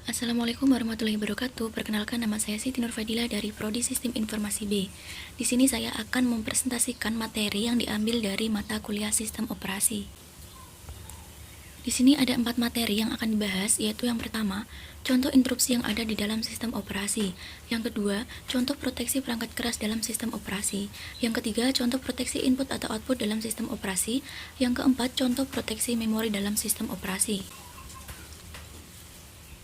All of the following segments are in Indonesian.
Assalamualaikum warahmatullahi wabarakatuh. Perkenalkan, nama saya Siti Nurfadila dari Prodi Sistem Informasi B. Di sini saya akan mempresentasikan materi yang diambil dari mata kuliah Sistem Operasi. Di sini ada 4 materi yang akan dibahas, yaitu yang pertama, contoh interupsi yang ada di dalam sistem operasi. Yang kedua, contoh proteksi perangkat keras dalam sistem operasi. Yang ketiga, contoh proteksi input atau output dalam sistem operasi. Yang keempat, contoh proteksi memori dalam sistem operasi.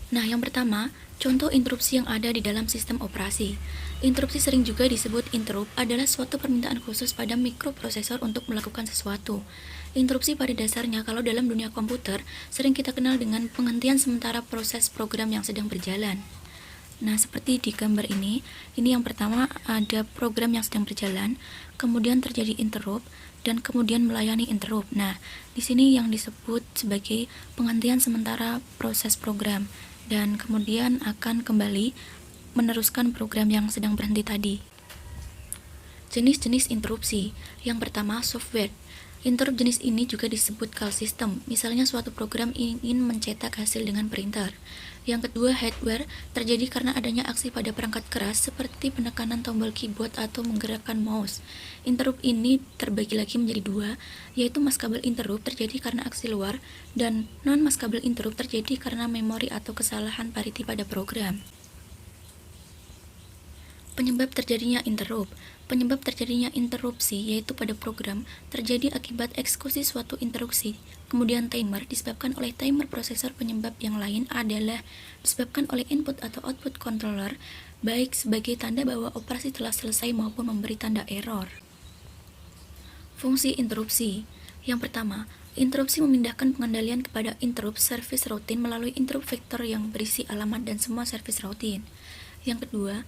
Nah, yang pertama, contoh interupsi yang ada di dalam sistem operasi. Interupsi sering juga disebut interrupt adalah suatu permintaan khusus pada mikroprosesor untuk melakukan sesuatu. Interupsi pada dasarnya kalau dalam dunia komputer sering kita kenal dengan penghentian sementara proses program yang sedang berjalan. Nah, seperti di gambar ini yang pertama ada program yang sedang berjalan, kemudian terjadi interrupt, dan kemudian melayani interrupt. Nah, di sini yang disebut sebagai penghentian sementara proses program, dan kemudian akan kembali meneruskan program yang sedang berhenti tadi. Jenis-jenis interupsi. Yang pertama, software. Interrupt jenis ini juga disebut call system. Misalnya suatu program ingin mencetak hasil dengan printer. Yang kedua, hardware, terjadi karena adanya aksi pada perangkat keras seperti penekanan tombol keyboard atau menggerakkan mouse. Interrupt ini terbagi lagi menjadi dua, yaitu maskabel interrupt terjadi karena aksi luar, dan non-maskabel interrupt terjadi karena memori atau kesalahan parity pada program. Penyebab terjadinya interrupt. Penyebab terjadinya interupsi yaitu pada program terjadi akibat eksekusi suatu instruksi. Kemudian timer disebabkan oleh timer prosesor. Penyebab yang lain adalah disebabkan oleh input atau output controller, baik sebagai tanda bahwa operasi telah selesai maupun memberi tanda error. Fungsi interupsi. Yang pertama, interupsi memindahkan pengendalian kepada interrupt service routine melalui interrupt vector yang berisi alamat dan semua service routine. Yang kedua,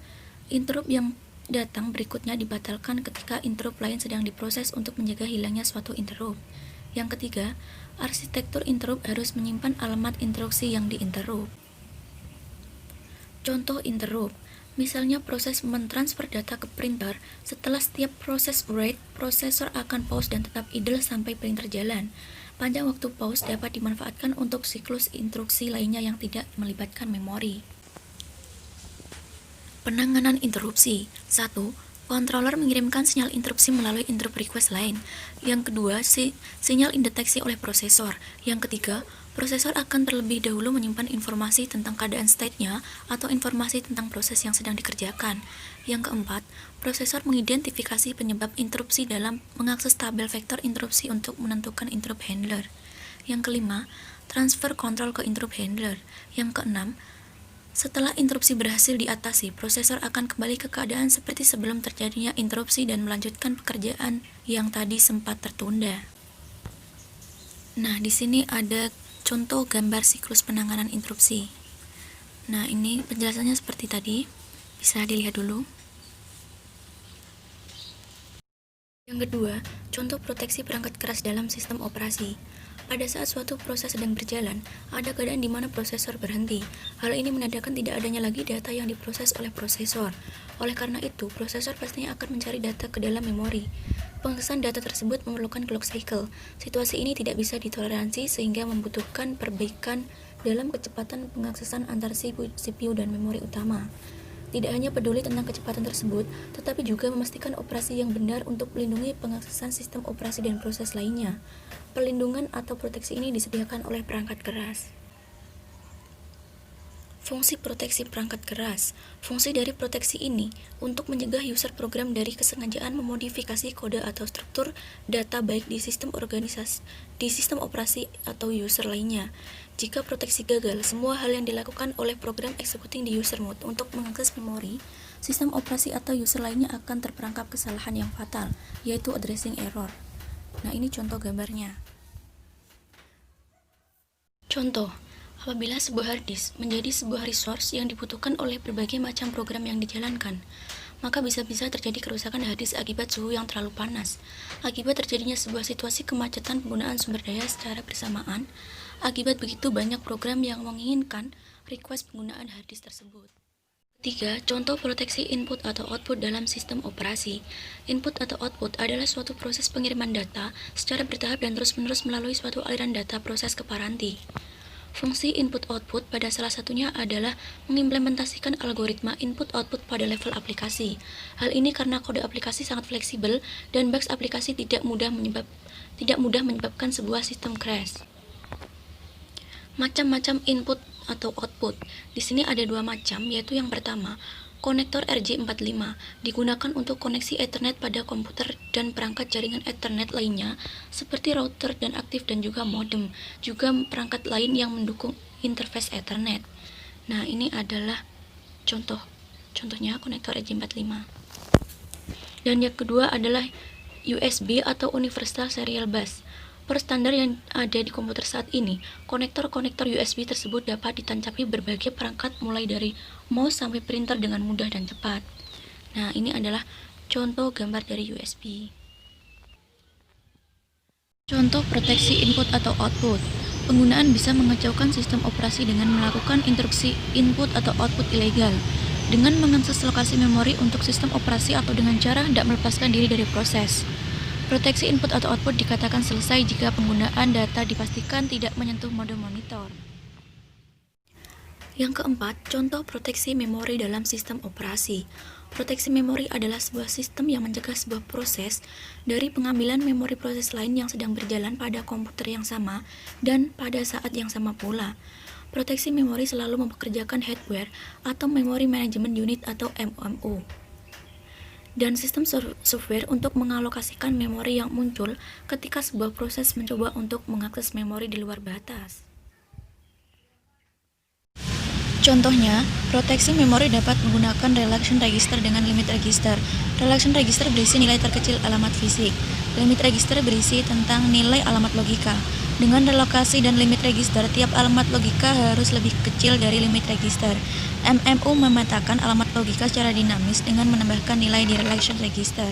interrupt yang datang berikutnya dibatalkan ketika interrupt lain sedang diproses untuk menjaga hilangnya suatu interrupt. Yang ketiga, arsitektur interrupt harus menyimpan alamat instruksi yang diinterrupt. Contoh interrupt, misalnya proses mentransfer data ke printer. Setelah setiap proses write, prosesor akan pause dan tetap idle sampai printer jalan. Panjang waktu pause dapat dimanfaatkan untuk siklus instruksi lainnya yang tidak melibatkan memori. Penanganan interupsi. 1. Controller mengirimkan sinyal interupsi melalui interrupt request lain. Yang kedua, sinyal indeteksi oleh prosesor. Yang ketiga, prosesor akan terlebih dahulu menyimpan informasi tentang keadaan state-nya atau informasi tentang proses yang sedang dikerjakan. Yang keempat, prosesor mengidentifikasi penyebab interupsi dalam mengakses tabel vektor interupsi untuk menentukan interrupt handler. Yang kelima, transfer control ke interrupt handler. Yang keenam, setelah interupsi berhasil diatasi, prosesor akan kembali ke keadaan seperti sebelum terjadinya interupsi dan melanjutkan pekerjaan yang tadi sempat tertunda. Nah, di sini ada contoh gambar siklus penanganan interupsi. Nah, ini penjelasannya seperti tadi. Bisa dilihat dulu. Yang kedua, contoh proteksi perangkat keras dalam sistem operasi. Pada saat suatu proses sedang berjalan, ada keadaan di mana prosesor berhenti. Hal ini menandakan tidak adanya lagi data yang diproses oleh prosesor. Oleh karena itu, prosesor pastinya akan mencari data ke dalam memori. Pengaksesan data tersebut memerlukan clock cycle. Situasi ini tidak bisa ditoleransi sehingga membutuhkan perbaikan dalam kecepatan pengaksesan antar CPU dan memori utama. Tidak hanya peduli tentang kecepatan tersebut, tetapi juga memastikan operasi yang benar untuk melindungi pengaksesan sistem operasi dan proses lainnya. Perlindungan atau proteksi ini disediakan oleh perangkat keras. Fungsi proteksi perangkat keras. Fungsi dari proteksi ini untuk mencegah user program dari kesengajaan memodifikasi kode atau struktur data baik di sistem operasi atau user lainnya. Jika proteksi gagal, semua hal yang dilakukan oleh program executing di user mode untuk mengakses memori, sistem operasi atau user lainnya akan terperangkap kesalahan yang fatal, yaitu addressing error. Nah, ini contoh gambarnya. Contoh, apabila sebuah hard disk menjadi sebuah resource yang dibutuhkan oleh berbagai macam program yang dijalankan, maka bisa-bisa terjadi kerusakan hard disk akibat suhu yang terlalu panas. Akibat terjadinya sebuah situasi kemacetan penggunaan sumber daya secara bersamaan, akibat begitu banyak program yang menginginkan request penggunaan hard disk tersebut. Ketiga, contoh proteksi input atau output dalam sistem operasi. Input atau output adalah suatu proses pengiriman data secara bertahap dan terus-menerus melalui suatu aliran data proses ke paranti. Fungsi input-output pada salah satunya adalah mengimplementasikan algoritma input-output pada level aplikasi. Hal ini karena kode aplikasi sangat fleksibel dan bugs aplikasi tidak mudah menyebabkan sebuah sistem crash. Macam-macam input atau output. Di sini ada dua macam, yaitu yang pertama, konektor RJ45 digunakan untuk koneksi Ethernet pada komputer dan perangkat jaringan Ethernet lainnya seperti router dan aktif dan juga modem, juga perangkat lain yang mendukung interface Ethernet. Nah, ini adalah contohnya konektor RJ45. Dan yang kedua adalah USB atau Universal Serial Bus. Per standar yang ada di komputer saat ini, konektor-konektor USB tersebut dapat ditancapi berbagai perangkat mulai dari mouse sampai printer dengan mudah dan cepat. Nah, ini adalah contoh gambar dari USB. Contoh proteksi input atau output. Penggunaan bisa mengacaukan sistem operasi dengan melakukan interupsi input atau output ilegal, dengan mengakses lokasi memori untuk sistem operasi atau dengan cara tidak melepaskan diri dari proses. Proteksi input atau output dikatakan selesai jika penggunaan data dipastikan tidak menyentuh mode monitor. Yang keempat, contoh proteksi memori dalam sistem operasi. Proteksi memori adalah sebuah sistem yang mencegah sebuah proses dari pengambilan memori proses lain yang sedang berjalan pada komputer yang sama dan pada saat yang sama pula. Proteksi memori selalu mempekerjakan hardware atau Memory Management Unit atau MMU. Dan sistem software untuk mengalokasikan memori yang muncul ketika sebuah proses mencoba untuk mengakses memori di luar batas. Contohnya, proteksi memori dapat menggunakan relation register dengan limit register. Relation register berisi nilai terkecil alamat fisik. Limit register berisi tentang nilai alamat logika. Dengan relokasi dan limit register, tiap alamat logika harus lebih kecil dari limit register. MMU memetakan alamat logika secara dinamis dengan menambahkan nilai di relation register.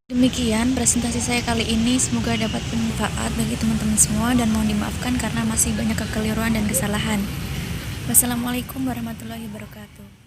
Demikian presentasi saya kali ini, semoga dapat bermanfaat bagi teman-teman semua dan mohon dimaafkan karena masih banyak kekeliruan dan kesalahan. Wassalamualaikum warahmatullahi wabarakatuh.